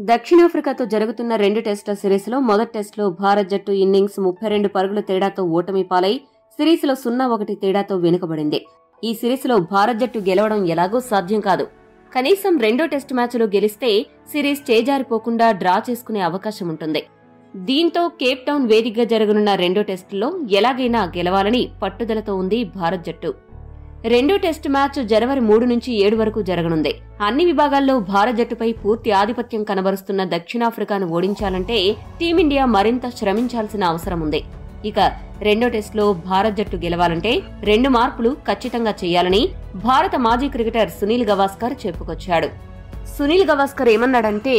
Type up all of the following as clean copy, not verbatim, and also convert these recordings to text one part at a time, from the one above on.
దక్షిణాఫ్రికాతో జరుగుతున్న 2 టెస్టుల సిరీస్లో మొదటి టెస్టులో భారత్ జట్టు ఇన్నింగ్స్ 32 పరుగుల తేడాతో ఓటమి పాలై సిరీస్లో 0-1 తేడాతో వెనుకబడింది. ఈ సిరీస్లో భారత్ జట్టు గెలవడం ఎలాగో సాధ్యం కాదు. కనీసం రెండో టెస్టు మ్యాచ్లో గెలిస్తే సిరీస్ చేజారిపోకుండా డ్రా చేసుకునే అవకాశం ఉంటుంది. దీంతో కేప్ టౌన్ వేదికగా జరగనున్న రెండో టెస్టులో ఎలాగైనా గెలవాలని పట్టుదలతో ఉంది భారత్ జట్టు. రెండో టెస్టు మ్యాచ్ జనవరి 3 నుంచి 7 వరకు జరగనుంది. అన్ని విభాగాల్లో భారత్ జట్టుపై పూర్తి ఆధిపత్యం కనబరుస్తున్న దక్షిణాఫ్రికాను ఓడించాలంటే టీమిండియా మరింత శ్రమించాల్సిన అవసరం ఉంది. ఇక రెండో టెస్టులో భారత్ జట్టు గెలవాలంటే 2 మార్పులు ఖచ్చితంగా చేయాలని భారత మాజీ క్రికెటర్ సునీల్ గవాస్కర్ చెప్పుకొచ్చాడు. సునీల్ గవాస్కర్ ఏమన్నాడంటే,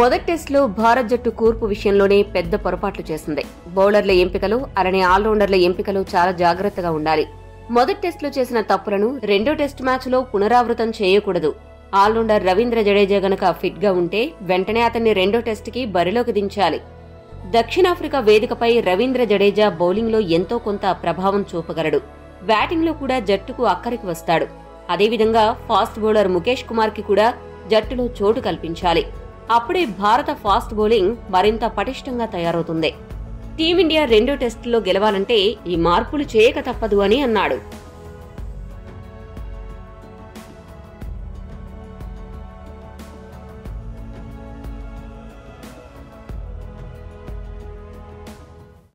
మొదటి టెస్టులో భారత్ జట్టు కూర్పు విషయంలోనే పెద్ద పొరపాట్లు చేసింది. బౌలర్ల ఎంపికలు అలానే ఆల్రౌండర్ల ఎంపికలు చాలా జాగ్రత్తగా ఉండాలి. మొదటి టెస్టులో చేసిన తప్పులను రెండో టెస్టు మ్యాచ్లో పునరావృతం చేయకూడదు. ఆల్రౌండర్ రవీంద్ర జడేజా గనక ఫిట్ గా ఉంటే వెంటనే అతన్ని రెండో టెస్టుకి బరిలోకి దించాలి. దక్షిణాఫ్రికా వేదికపై రవీంద్ర జడేజా బౌలింగ్లో ఎంతో కొంత ప్రభావం చూపగలడు. బ్యాటింగ్లో కూడా జట్టుకు అక్కరికి వస్తాడు. అదేవిధంగా ఫాస్ట్ బౌలర్ ముఖేష్ కుమార్ కి కూడా జట్టులో చోటు కల్పించాలి. అప్పుడే భారత ఫాస్ట్ బౌలింగ్ మరింత పటిష్టంగా తయారవుతుంది. టీమిండియా రెండో టెస్టులో గెలవాలంటే ఈ మార్పులు చేయక తప్పదు అని అన్నాడు.